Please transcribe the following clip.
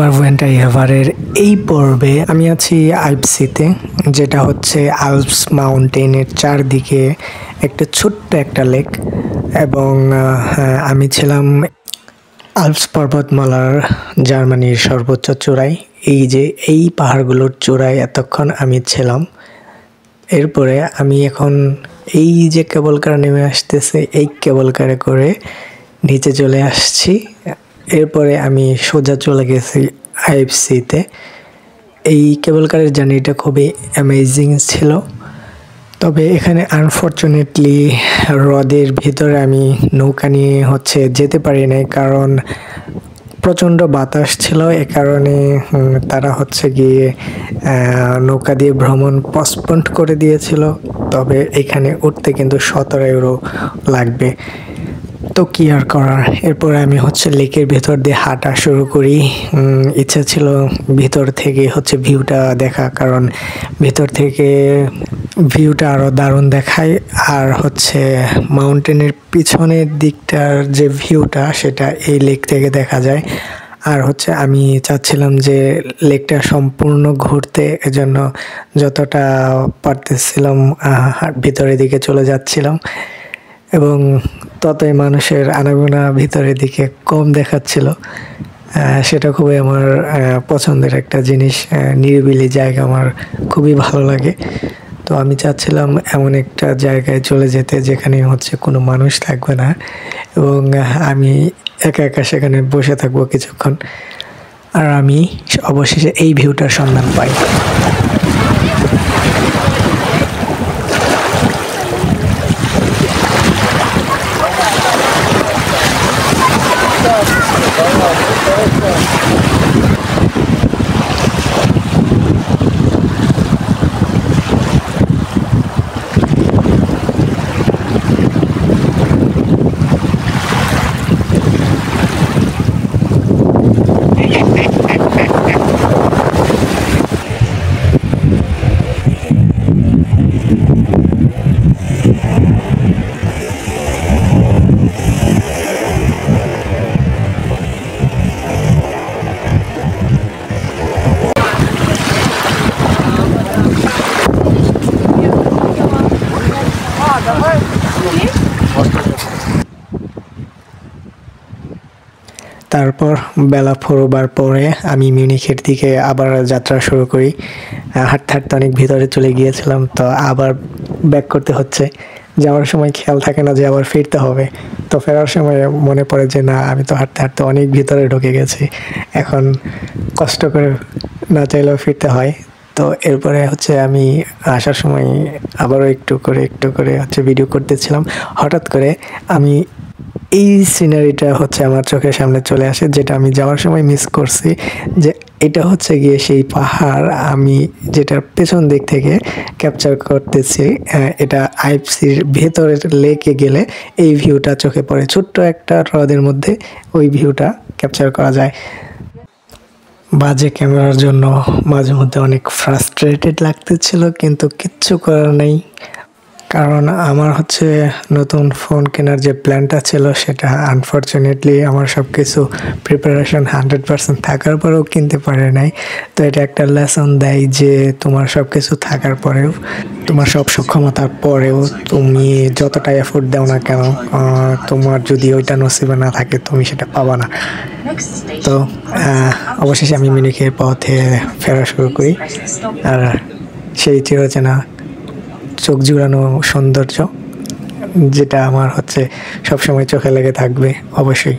Ever went I এভারের এই পর্বে আমি আছি আইপসিতে, যেটা হচ্ছে আলপস মাউন্টেনের চারদিকে একটা ছোট্ট একটা লেক। এবং আমি ছিলাম আলপস পর্বতমালার জার্মানির সর্বোচ্চ চূড়ায়। এই যে এই পাহাড়গুলোর চূড়ায় এতক্ষণ আমি ছিলাম। এরপরে আমি এখন এই যে কেবল কার নেমে আসতেছে, এই কেবল কারে করে নিচে চলে আসছি। এরপরে আমি সোজা চলে গেছি আইএফসিতে। এই কেবল কারের জার্নিটা খুবই অ্যামেজিং ছিল, তবে এখানে আনফর্চুনেটলি হ্রদের ভিতরে আমি নৌকা নিয়ে যেতে পারি নাই, কারণ প্রচণ্ড বাতাস ছিল। এ কারণে তারা গিয়ে নৌকা দিয়ে ভ্রমণ পসপন্ড করে দিয়েছিল। তবে এখানে উঠতে কিন্তু 17 ইউরো লাগবে, তো কি আর করার। এরপরে আমি লেকের ভেতর দিয়ে হাঁটা শুরু করি। ইচ্ছা ছিল ভিতর থেকে ভিউটা দেখা, কারণ ভিতর থেকে ভিউটা আরও দারুণ দেখায়। আর মাউন্টেনের পিছনের দিকটার যে ভিউটা, সেটা এই লেক থেকে দেখা যায়। আর আমি চাচ্ছিলাম যে লেকটা সম্পূর্ণ ঘুরতে, এজন্য যতটা পারতেছিলাম ভিতরের দিকে চলে যাচ্ছিলাম, এবং ততই মানুষের আনাগোনা ভিতরের দিকে কম দেখাচ্ছিল। সেটা খুবই আমার পছন্দের একটা জিনিস। নিরিবিলি জায়গা আমার খুবই ভালো লাগে। তো আমি চাচ্ছিলাম এমন একটা জায়গায় চলে যেতে যেখানে কোনো মানুষ থাকবে না, এবং আমি একা একা সেখানে বসে থাকবো কিছুক্ষণ। আর আমি অবশেষে এই ভিউটার সন্ধান পাই। তারপর বেলা ফুরোবার পরে আমি মিউনিখের দিকে আবার যাত্রা শুরু করি। হাঁটতে হাঁটতে অনেক ভিতরে চলে গিয়েছিলাম, তো আবার ব্যাক করতে হচ্ছে। যাওয়ার সময় খেয়াল থাকে না যে আবার ফিরতে হবে, তো ফেরার সময় মনে পড়ে যে না, আমি তো হাঁটতে হাঁটতে অনেক ভিতরে ঢুকে গেছি, এখন কষ্ট করে না চাইলেও ফিরতে হয়। তো এরপরে আমি আসার সময় আবারও একটু করে ভিডিও করতেছিলাম। হঠাৎ করে আমি এই সিনারিটা আমার চোখের সামনে চলে আসে, যেটা আমি যাওয়ার সময় মিস করছি। যে এটা গিয়ে সেই পাহাড়, আমি যেটার পেছন দিক থেকে ক্যাপচার করতেছি। এটা আইএফসির ভেতরের লেকে গেলে এই ভিউটা চোখে পড়ে। ছোট্ট একটা হ্রদের মধ্যে ওই ভিউটা ক্যাপচার করা যায়। বাজে ক্যামেরার জন্য মাঝে মধ্যে অনেক ফ্রাস্ট্রেটেড লাগতেছিল, কিন্তু কিচ্ছু করার নেই, কারণ আমার নতুন ফোন কেনার যে প্ল্যানটা ছিল, সেটা আনফর্চুনেটলি আমার সব কিছু প্রিপারেশন 100% থাকার পরেও কিনতে পারে নাই। তো এটা একটা লেসন দেয় যে তোমার সব কিছু থাকার পরেও, তোমার সব সক্ষমতার পরেও তুমি যতটা এফোর্ট দাও না কেন, তোমার যদি ওইটা নসিবে না থাকে, তুমি সেটা পাবা না। তো অবশেষে আমি মিউনিখের পথে ফেরা শুরু করি। আর সেই চিরচেনা চোখ জুড়ানো সৌন্দর্য, যেটা আমার সবসময় চোখে লেগে থাকবে অবশ্যই।